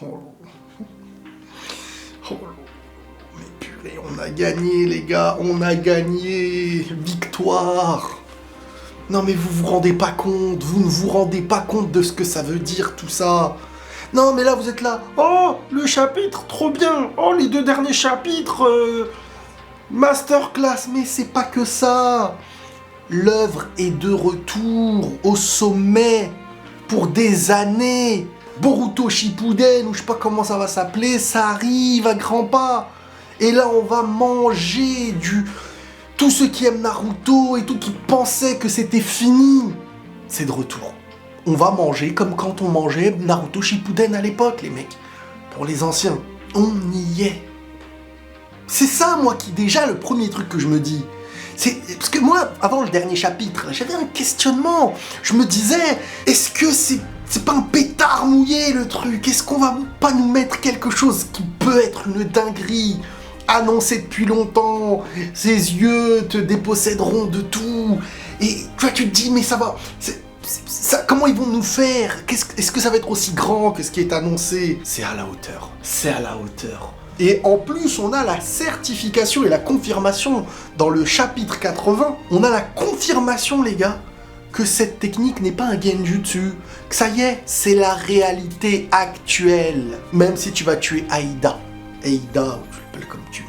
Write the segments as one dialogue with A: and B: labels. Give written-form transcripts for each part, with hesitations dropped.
A: Oh, oh, mais purée, on a gagné les gars, on a gagné. Victoire. Non mais vous vous rendez pas compte, vous ne vous rendez pas compte de ce que ça veut dire tout ça. Non mais là vous êtes là, oh le chapitre, trop bien, oh les 2 derniers chapitres, masterclass, mais c'est pas que ça. L'œuvre est de retour au sommet pour des années. Boruto Shippuden, ou je sais pas comment ça va s'appeler, ça arrive à grands pas. Et là on va manger tous ceux qui aiment Naruto et tout, qui pensaient que c'était fini, c'est de retour. On va manger comme quand on mangeait Naruto Shippuden à l'époque, les mecs. Pour les anciens, on y est. C'est ça, moi, qui déjà, le premier truc que je me dis. Parce que moi, avant le dernier chapitre, j'avais un questionnement. Je me disais, est-ce que c'est pas un pétard mouillé, le truc? Est-ce qu'on va pas nous mettre quelque chose qui peut être une dinguerie annoncé depuis longtemps, ses yeux te déposséderont de tout, et tu te dis mais ça va, comment ils vont nous faire? Est-ce que ça va être aussi grand que ce qui est annoncé? C'est à la hauteur, c'est à la hauteur. Et en plus on a la certification et la confirmation dans le chapitre 80, on a la confirmation les gars, que cette technique n'est pas un genjutsu, que ça y est, c'est la réalité actuelle. Même si tu vas tuer Aida, comme tu veux.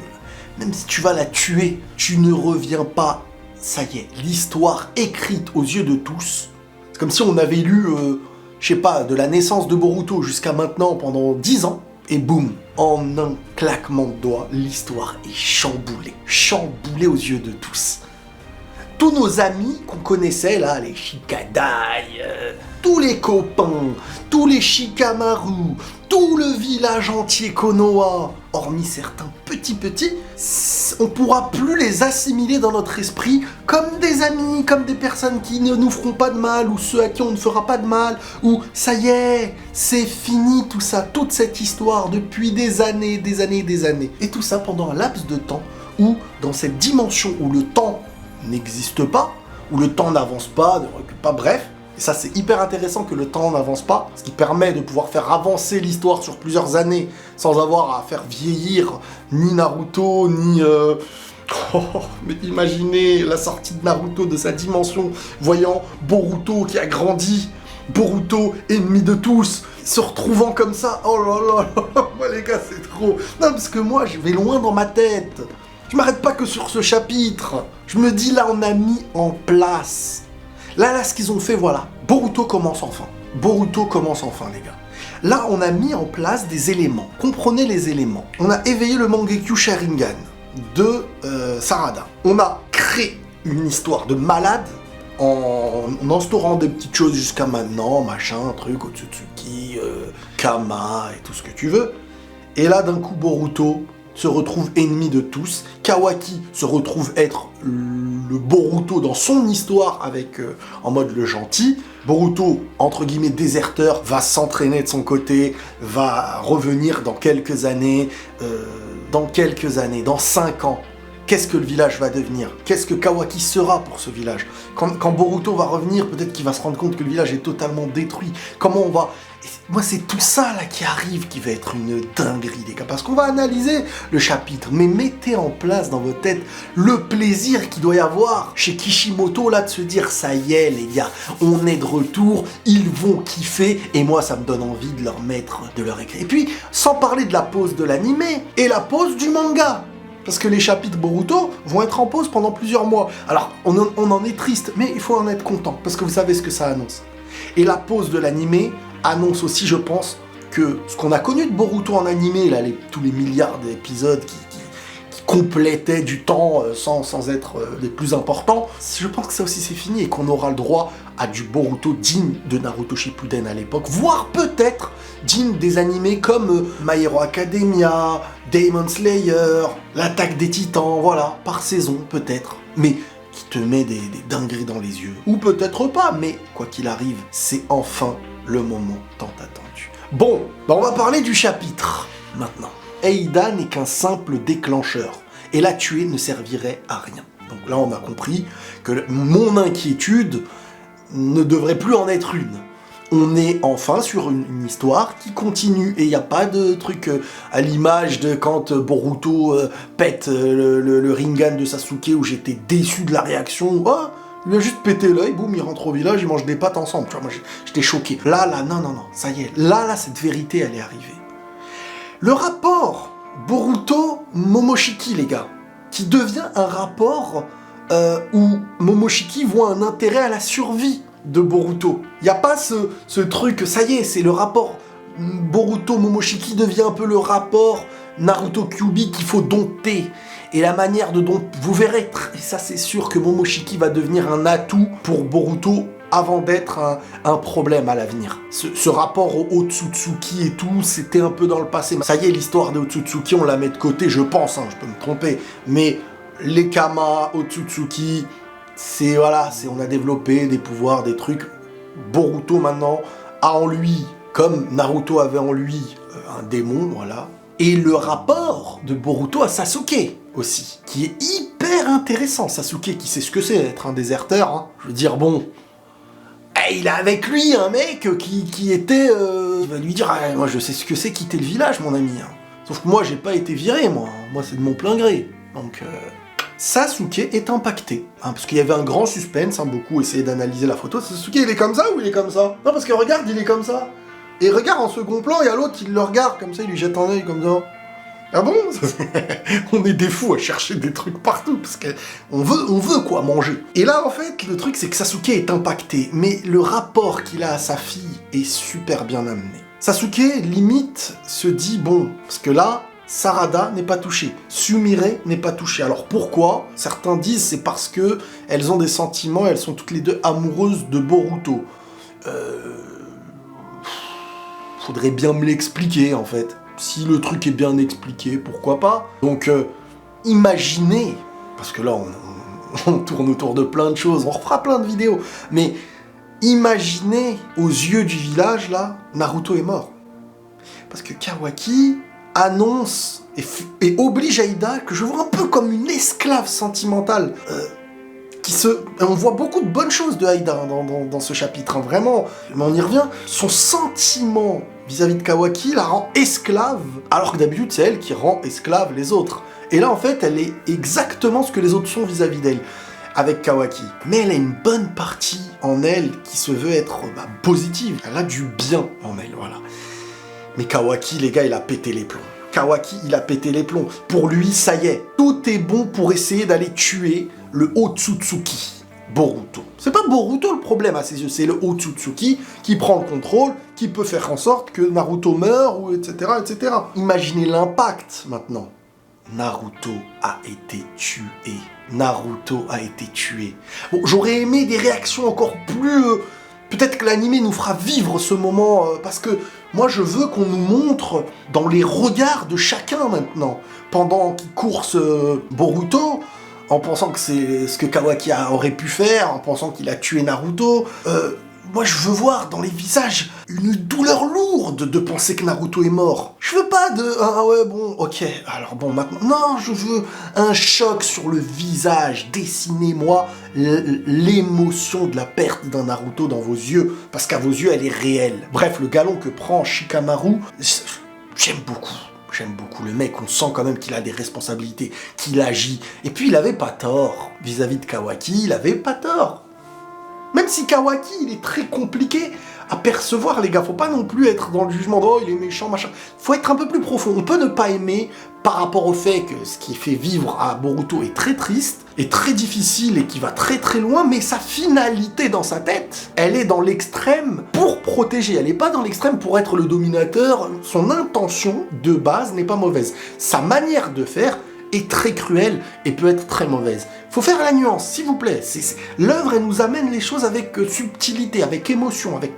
A: Même si tu vas la tuer, tu ne reviens pas. Ça y est, l'histoire écrite aux yeux de tous. C'est comme si on avait lu, je sais pas, de la naissance de Boruto jusqu'à maintenant pendant 10 ans. Et boum, en un claquement de doigts, l'histoire est chamboulée. Chamboulée aux yeux de tous. Tous nos amis qu'on connaissait là, les Shikadai, tous les copains, tous les Shikamaru, tout le village entier Konoha, hormis certains petits, on pourra plus les assimiler dans notre esprit comme des amis, comme des personnes qui ne nous feront pas de mal, ou ceux à qui on ne fera pas de mal, ou ça y est, c'est fini tout ça, toute cette histoire depuis des années. Et tout ça pendant un laps de temps où, dans cette dimension où le temps n'existe pas, où le temps n'avance pas, ne recule pas, bref. Et ça c'est hyper intéressant que le temps n'avance pas, ce qui permet de pouvoir faire avancer l'histoire sur plusieurs années sans avoir à faire vieillir ni Naruto, ni... mais imaginez la sortie de Naruto de sa dimension, voyant Boruto qui a grandi, Boruto ennemi de tous, se retrouvant comme ça, oh là là, moi les gars c'est trop... Non parce que moi je vais loin dans ma tête. Je m'arrête pas que sur ce chapitre. Je me dis là on a mis en place. Là ce qu'ils ont fait, voilà. Boruto commence enfin. Boruto commence enfin les gars. Là on a mis en place des éléments. Comprenez les éléments. On a éveillé le Mangekyo Sharingan de Sarada. On a créé une histoire de malade en instaurant des petites choses jusqu'à maintenant, machin, truc, Otsutsuki, Kama et tout ce que tu veux. Et là d'un coup Boruto se retrouve ennemi de tous. Kawaki se retrouve être le Boruto dans son histoire avec en mode le gentil. Boruto, entre guillemets déserteur, va s'entraîner de son côté, va revenir dans quelques années, dans 5 ans. Qu'est-ce que le village va devenir? Qu'est-ce que Kawaki sera pour ce village? Quand Boruto va revenir, peut-être qu'il va se rendre compte que le village est totalement détruit. Comment on va... Moi, c'est tout ça là qui arrive qui va être une dinguerie, les gars. Parce qu'on va analyser le chapitre, mais mettez en place dans votre tête le plaisir qu'il doit y avoir chez Kishimoto là de se dire ça y est, les gars, on est de retour, ils vont kiffer. Et moi, ça me donne envie de leur mettre, de leur écrire. Et puis, sans parler de la pause de l'animé et la pause du manga. Parce que les chapitres Boruto vont être en pause pendant plusieurs mois. Alors, on en est triste, mais il faut en être content, parce que vous savez ce que ça annonce. Et la pause de l'animé annonce aussi, je pense, que ce qu'on a connu de Boruto en animé, là, tous les milliards d'épisodes qui complétaient du temps sans être les plus importants, je pense que ça aussi c'est fini et qu'on aura le droit à du Boruto digne de Naruto Shippuden à l'époque, voire peut-être digne des animés comme My Hero Academia, Demon Slayer, l'Attaque des Titans, voilà, par saison peut-être, mais qui te met des dingueries dans les yeux. Ou peut-être pas, mais quoi qu'il arrive, c'est enfin le moment tant attendu. Bon, on va parler du chapitre maintenant. Aida n'est qu'un simple déclencheur, et la tuer ne servirait à rien. Donc là on a compris que mon inquiétude ne devrait plus en être une. On est enfin sur une histoire qui continue et il n'y a pas de truc à l'image de quand Boruto pète le Rinnegan de Sasuke où j'étais déçu de la réaction. Oh, il a juste pété l'œil, boum, il rentre au village, ils mangent des pâtes ensemble. Tu vois, moi j'étais choqué. Là, non, ça y est. Là, cette vérité, elle est arrivée. Le rapport Boruto-Momoshiki, les gars, qui devient un rapport où Momoshiki voit un intérêt à la survie de Boruto. Il n'y a pas ce truc, ça y est, c'est le rapport Boruto-Momoshiki devient un peu le rapport Naruto-Kyuubi qu'il faut dompter. Et la manière de dompter, vous verrez, et ça c'est sûr que Momoshiki va devenir un atout pour Boruto avant d'être un problème à l'avenir. Ce rapport au Otsutsuki et tout, c'était un peu dans le passé. Ça y est, l'histoire des Otsutsuki, on la met de côté, je pense, je peux me tromper, mais les Kama, Otsutsuki, on a développé des pouvoirs, des trucs. Boruto maintenant a en lui, comme Naruto avait en lui, un démon, voilà. Et le rapport de Boruto à Sasuke aussi, qui est hyper intéressant. Sasuke qui sait ce que c'est être un déserteur, hein. Je veux dire, bon, il a avec lui un mec qui était... il va lui dire, moi je sais ce que c'est quitter le village, mon ami. Hein. Sauf que moi j'ai pas été viré, moi c'est de mon plein gré. Donc... Sasuke est impacté, hein, parce qu'il y avait un grand suspense, beaucoup essayaient d'analyser la photo. Sasuke, il est comme ça ou il est comme ça? Non, parce que regarde, il est comme ça. Et regarde, en second plan, il y a l'autre, il le regarde comme ça, il lui jette un œil comme ça. Ah bon? On est des fous à chercher des trucs partout, parce qu'on veut quoi manger. Et là, en fait, le truc, c'est que Sasuke est impacté, mais le rapport qu'il a à sa fille est super bien amené. Sasuke, limite, se dit, bon, parce que là... Sarada n'est pas touchée, Sumire n'est pas touchée. Alors pourquoi? Certains disent c'est parce que elles ont des sentiments, elles sont toutes les deux amoureuses de Boruto. Faudrait bien me l'expliquer en fait. Si le truc est bien expliqué, pourquoi pas? Donc imaginez, parce que là on tourne autour de plein de choses, on refera plein de vidéos, mais imaginez aux yeux du village là, Naruto est mort. Parce que Kawaki annonce et oblige Aida, que je vois un peu comme une esclave sentimentale, on voit beaucoup de bonnes choses de Aida dans ce chapitre, hein, vraiment, mais on y revient. Son sentiment vis-à-vis de Kawaki la rend esclave, alors que d'habitude c'est elle qui rend esclave les autres. Et là en fait elle est exactement ce que les autres sont vis-à-vis d'elle, avec Kawaki. Mais elle a une bonne partie en elle qui se veut être positive, elle a du bien en elle, voilà. Mais Kawaki, les gars, il a pété les plombs. Kawaki, il a pété les plombs. Pour lui, ça y est, tout est bon pour essayer d'aller tuer le Otsutsuki, Boruto. C'est pas Boruto le problème à ses yeux, c'est le Otsutsuki qui prend le contrôle, qui peut faire en sorte que Naruto meure, ou etc., etc. Imaginez l'impact, maintenant. Naruto a été tué. Naruto a été tué. Bon, j'aurais aimé des réactions encore plus... Peut-être que l'anime nous fera vivre ce moment, parce que moi je veux qu'on nous montre dans les regards de chacun maintenant, pendant qu'il course Boruto, en pensant que c'est ce que Kawaki aurait pu faire, en pensant qu'il a tué Naruto. Moi je veux voir dans les visages une douleur lourde de penser que Naruto est mort. Je veux pas de... Ah ouais bon, ok, alors bon maintenant... Non, je veux un choc sur le visage. Dessinez-moi l'émotion de la perte d'un Naruto dans vos yeux, parce qu'à vos yeux elle est réelle. Bref, le galon que prend Shikamaru, j'aime beaucoup. J'aime beaucoup le mec, on sent quand même qu'il a des responsabilités, qu'il agit. Et puis il avait pas tort. Vis-à-vis de Kawaki, il avait pas tort. Même si Kawaki, il est très compliqué à percevoir, les gars. Faut pas non plus être dans le jugement de « oh, il est méchant, machin ». Faut être un peu plus profond. On peut ne pas aimer par rapport au fait que ce qui fait vivre à Boruto est très triste, est très difficile et qui va très très loin, mais sa finalité dans sa tête, elle est dans l'extrême pour protéger. Elle n'est pas dans l'extrême pour être le dominateur. Son intention de base n'est pas mauvaise. Sa manière de faire est très cruelle et peut être très mauvaise. Faut faire la nuance, s'il vous plaît. L'œuvre, elle nous amène les choses avec subtilité, avec émotion, avec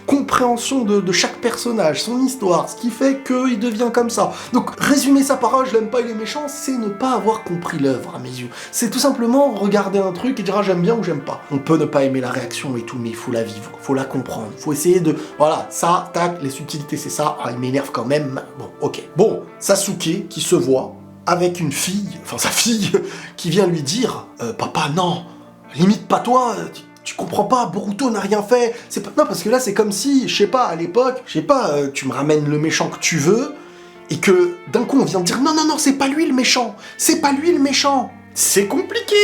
A: compréhension de chaque personnage, son histoire, ce qui fait qu'il devient comme ça. Donc, résumer ça par « je l'aime pas, il est méchant », c'est ne pas avoir compris l'œuvre, à mes yeux. C'est tout simplement regarder un truc et dire « j'aime bien » ou « j'aime pas ». On peut ne pas aimer la réaction et tout, mais il faut la vivre, faut la comprendre. Faut essayer de... Voilà, ça, tac, les subtilités, c'est ça. Ah, il m'énerve quand même. Bon, ok. Bon, Sasuke, qui se voit avec une fille, enfin sa fille, qui vient lui dire « Papa, non, limite pas toi, Tu comprends pas, Boruto n'a rien fait. C'est pas... Non, parce que là, c'est comme si, je sais pas, à l'époque, tu me ramènes le méchant que tu veux, et que d'un coup, on vient de dire non, non, non, c'est pas lui le méchant. C'est pas lui le méchant. C'est compliqué.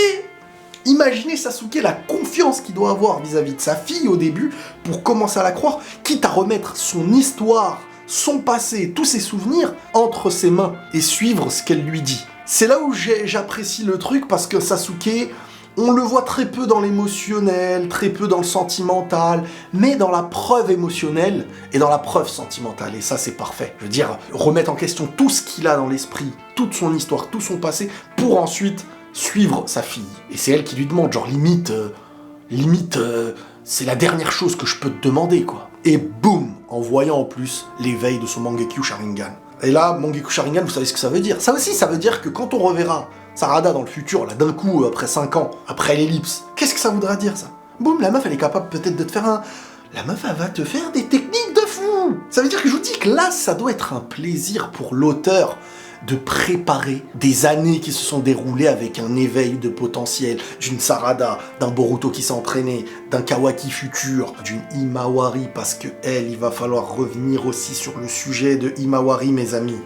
A: Imaginez Sasuke la confiance qu'il doit avoir vis-à-vis de sa fille au début pour commencer à la croire, quitte à remettre son histoire, son passé, tous ses souvenirs entre ses mains et suivre ce qu'elle lui dit. C'est là où j'apprécie le truc parce que Sasuke, on le voit très peu dans l'émotionnel, très peu dans le sentimental, mais dans la preuve émotionnelle et dans la preuve sentimentale. Et ça, c'est parfait. Je veux dire, remettre en question tout ce qu'il a dans l'esprit, toute son histoire, tout son passé, pour ensuite suivre sa fille. Et c'est elle qui lui demande, genre limite, c'est la dernière chose que je peux te demander, quoi. Et boum, en voyant en plus l'éveil de son Mangekyo Sharingan. Et là, Mangekyo Sharingan, vous savez ce que ça veut dire. Ça aussi, ça veut dire que quand on reverra Sarada dans le futur, là, d'un coup, après 5 ans, après l'ellipse, qu'est-ce que ça voudra dire, ça? Boum, la meuf, elle est capable peut-être de te faire un... La meuf, elle va te faire des techniques de fou. Ça veut dire que je vous dis que là, ça doit être un plaisir pour l'auteur de préparer des années qui se sont déroulées avec un éveil de potentiel, d'une Sarada, d'un Boruto qui s'est entraîné, d'un Kawaki futur, d'une Himawari, parce que elle, il va falloir revenir aussi sur le sujet de Himawari, mes amis.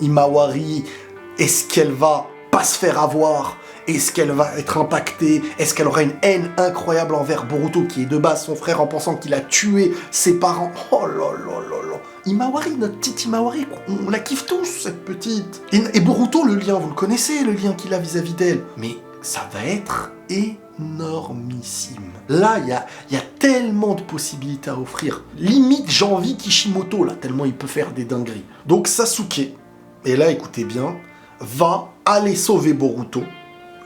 A: Himawari, est-ce qu'elle va pas se faire avoir? Est-ce qu'elle va être impactée? Est-ce qu'elle aura une haine incroyable envers Boruto, qui est de base son frère, en pensant qu'il a tué ses parents? Oh là là là là. Imawari, notre petite Imawari, on la kiffe tous, cette petite. Et Boruto, le lien, vous le connaissez, le lien qu'il a vis-à-vis d'elle. Mais ça va être énormissime. Là, il y a tellement de possibilités à offrir. Limite, j'ai envie Kishimoto, là, tellement il peut faire des dingueries. Donc Sasuke, et là, écoutez bien, va aller sauver Boruto,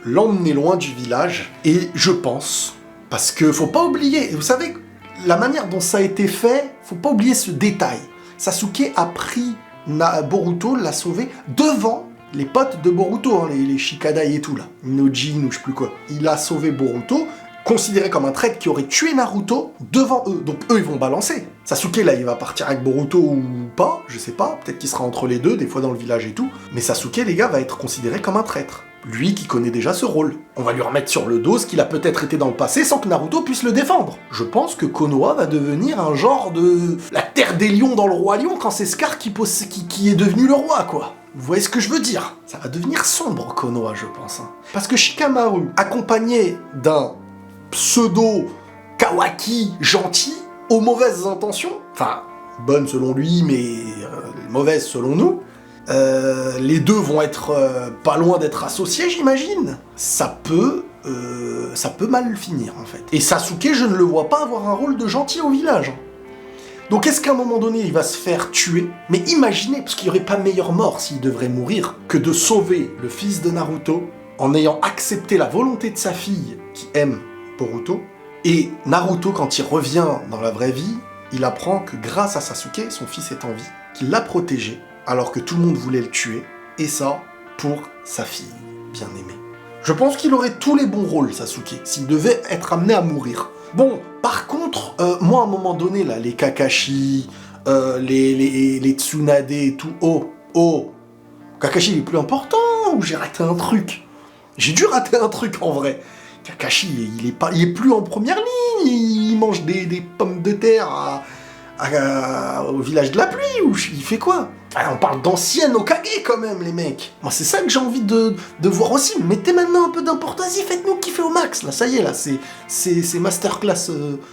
A: l'emmener loin du village, et je pense, parce que faut pas oublier, vous savez, la manière dont ça a été fait, faut pas oublier ce détail. Sasuke a pris Boruto, l'a sauvé devant les potes de Boruto, hein, les Shikadai et tout là, Nojin ou je sais plus quoi. Il a sauvé Boruto, considéré comme un traître qui aurait tué Naruto devant eux. Donc eux, ils vont balancer. Sasuke, là, il va partir avec Boruto ou pas, je sais pas, peut-être qu'il sera entre les deux, des fois dans le village et tout. Mais Sasuke, les gars, va être considéré comme un traître. Lui qui connaît déjà ce rôle. On va lui remettre sur le dos ce qu'il a peut-être été dans le passé sans que Naruto puisse le défendre. Je pense que Konoha va devenir un genre de... la terre des lions dans le roi lion quand c'est Scar qui est devenu le roi, quoi. Vous voyez ce que je veux dire? Ça va devenir sombre, Konoha, je pense. Hein. Parce que Shikamaru, accompagné d'un pseudo Kawaki gentil, aux mauvaises intentions, enfin, bonnes selon lui, mais mauvaises selon nous, les deux vont être pas loin d'être associés, j'imagine. Ça peut mal finir, en fait. Et Sasuke, je ne le vois pas avoir un rôle de gentil au village. Donc est-ce qu'à un moment donné, il va se faire tuer? Mais imaginez, parce qu'il n'y aurait pas meilleure mort s'il devrait mourir, que de sauver le fils de Naruto en ayant accepté la volonté de sa fille, qui aime Boruto. Et Naruto, quand il revient dans la vraie vie, il apprend que grâce à Sasuke, son fils est en vie, qu'il l'a protégé, alors que tout le monde voulait le tuer, et ça, pour sa fille bien-aimée. Je pense qu'il aurait tous les bons rôles, Sasuke, s'il devait être amené à mourir. Bon, par contre, moi, à un moment donné, là, les Kakashi, les Tsunade et tout, oh, Kakashi, il est plus important, ou j'ai raté un truc? J'ai dû rater un truc, en vrai. Kakashi, il est plus en première ligne, il mange des pommes de terre au village de la pluie, ou il fait quoi? Enfin, on parle d'ancienne Hokage quand même, les mecs. Moi, c'est ça que j'ai envie de voir aussi. Mettez maintenant un peu d'importance, faites-nous kiffer au max. Là, ça y est, là, c'est masterclass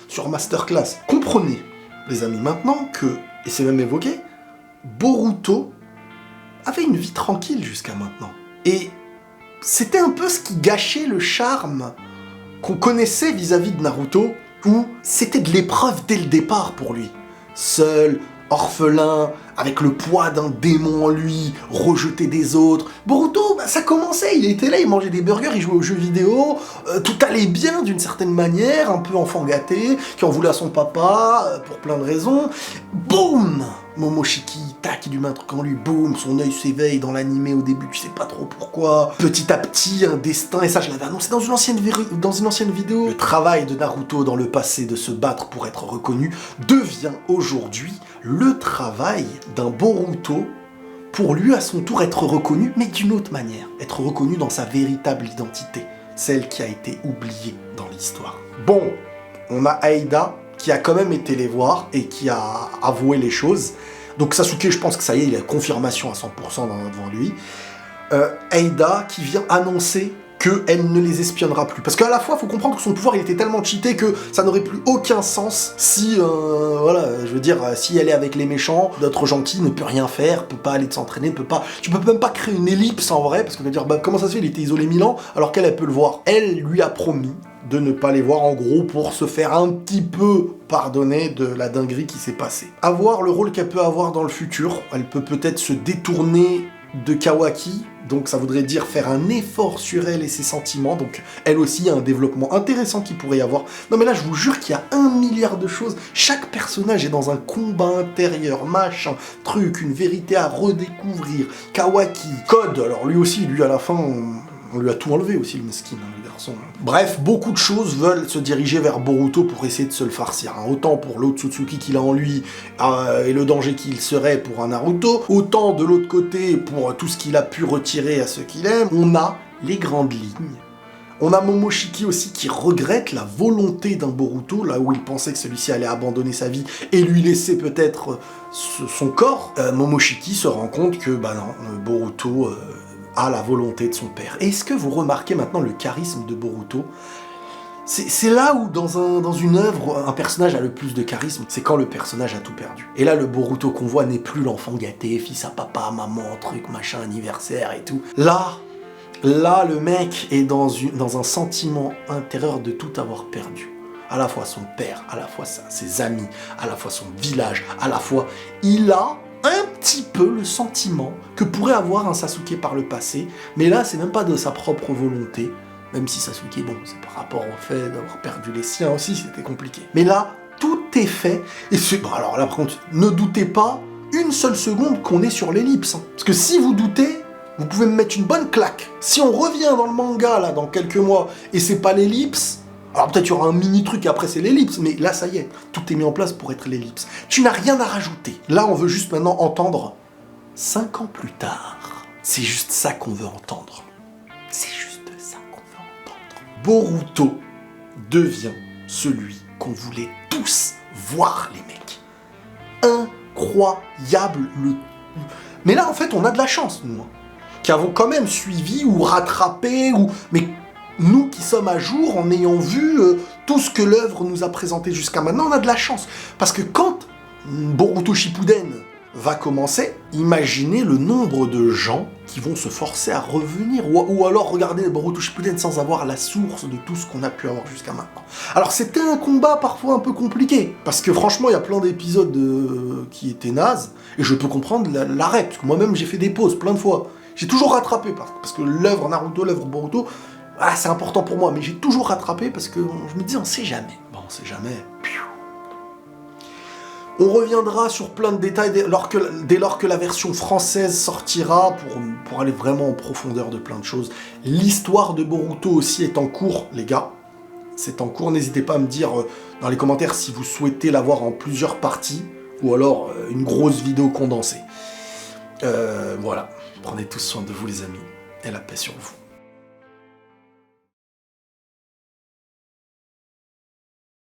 A: sur masterclass. Comprenez, les amis, maintenant que, et c'est même évoqué, Boruto avait une vie tranquille jusqu'à maintenant. Et c'était un peu ce qui gâchait le charme qu'on connaissait vis-à-vis de Naruto, où c'était de l'épreuve dès le départ pour lui. Seul, orphelin, avec le poids d'un démon en lui, rejeté des autres. Boruto, bah, ça commençait, il était là, il mangeait des burgers, il jouait aux jeux vidéo, tout allait bien d'une certaine manière, un peu enfant gâté, qui en voulait à son papa, pour plein de raisons. Boum! Momoshiki, tac, il lui met un truc en lui, boum, son œil s'éveille dans l'animé au début, tu sais pas trop pourquoi. Petit à petit, un destin, et ça je l'avais annoncé dans une ancienne vidéo. Le travail de Naruto dans le passé de se battre pour être reconnu devient aujourd'hui le travail d'un Boruto pour lui à son tour être reconnu, mais d'une autre manière. Être reconnu dans sa véritable identité, celle qui a été oubliée dans l'histoire. Bon, on a Aida qui a quand même été les voir et qui a avoué les choses. Donc Sasuke, je pense que ça y est, il a confirmation à 100% devant lui. Aida qui vient annoncer qu'elle ne les espionnera plus. Parce qu'à la fois, il faut comprendre que son pouvoir, il était tellement cheaté que ça n'aurait plus aucun sens si, voilà, je veux dire, si elle est avec les méchants, d'autres gentils ne peut rien faire, peut pas aller s'entraîner, tu peux même pas créer une ellipse en vrai, parce qu'on va dire, bah, comment ça se fait, il était isolé 1000 ans, alors qu'elle, elle peut le voir. Elle lui a promis de ne pas les voir, en gros, pour se faire un petit peu pardonner de la dinguerie qui s'est passée. Avoir le rôle qu'elle peut avoir dans le futur, elle peut peut-être se détourner de Kawaki, donc ça voudrait dire faire un effort sur elle et ses sentiments, donc elle aussi a un développement intéressant qu'il pourrait y avoir. Non mais là je vous jure qu'il y a 1 milliard de choses, chaque personnage est dans un combat intérieur, machin, truc, une vérité à redécouvrir. Kawaki, Code, alors lui aussi, lui à la fin, on lui a tout enlevé aussi le mesquin, hein, le garçon. Bref, beaucoup de choses veulent se diriger vers Boruto pour essayer de se le farcir. Hein. Autant pour l'Otsutsuki qu'il a en lui et le danger qu'il serait pour un Naruto, autant de l'autre côté pour tout ce qu'il a pu retirer à ceux qu'il aime. On a les grandes lignes. On a Momoshiki aussi qui regrette la volonté d'un Boruto, là où il pensait que celui-ci allait abandonner sa vie et lui laisser peut-être son corps. Momoshiki se rend compte que, bah non, Boruto a la volonté de son père. Et est-ce que vous remarquez maintenant le charisme de Boruto ? C'est là où, dans une œuvre, un personnage a le plus de charisme, c'est quand le personnage a tout perdu. Et là, le Boruto qu'on voit n'est plus l'enfant gâté, fils à papa, maman, truc, machin, anniversaire et tout. Là, le mec est dans un sentiment intérieur de tout avoir perdu. À la fois son père, à la fois ses amis, à la fois son village, à la fois... Il a un petit peu le sentiment que pourrait avoir un Sasuke par le passé, mais là, c'est même pas de sa propre volonté, même si Sasuke, bon, c'est par rapport au fait d'avoir perdu les siens aussi, c'était compliqué. Mais là, tout est fait, et c'est... Bon, alors là, par contre, ne doutez pas une seule seconde qu'on est sur l'ellipse, hein. Parce que si vous doutez, vous pouvez me mettre une bonne claque. Si on revient dans le manga, là, dans quelques mois, et c'est pas l'ellipse, alors peut-être il y aura un mini truc et après c'est l'ellipse, mais là ça y est, tout est mis en place pour être l'ellipse. Tu n'as rien à rajouter. Là on veut juste maintenant entendre 5 ans plus tard. C'est juste ça qu'on veut entendre. C'est juste ça qu'on veut entendre. Boruto devient celui qu'on voulait tous voir, les mecs. Incroyable le... Mais là en fait on a de la chance, nous, hein, qui avons quand même suivi ou rattrapé, mais nous qui sommes à jour en ayant vu tout ce que l'œuvre nous a présenté jusqu'à maintenant, on a de la chance. Parce que quand Boruto Shippuden va commencer, imaginez le nombre de gens qui vont se forcer à revenir, ou alors regarder Boruto Shippuden sans avoir la source de tout ce qu'on a pu avoir jusqu'à maintenant. Alors c'était un combat parfois un peu compliqué, parce que franchement il y a plein d'épisodes qui étaient nazes, et je peux comprendre l'arrêt, parce que moi-même j'ai fait des pauses plein de fois. J'ai toujours rattrapé, parce que l'œuvre Naruto, l'œuvre Boruto, c'est important pour moi, mais j'ai toujours rattrapé parce que je me dis, on sait jamais. Bon, on sait jamais. On reviendra sur plein de détails dès lors que la version française sortira pour aller vraiment en profondeur de plein de choses. L'histoire de Boruto aussi est en cours, les gars. C'est en cours, n'hésitez pas à me dire dans les commentaires si vous souhaitez la voir en plusieurs parties ou alors une grosse vidéo condensée. Voilà, prenez tous soin de vous les amis et la paix sur vous.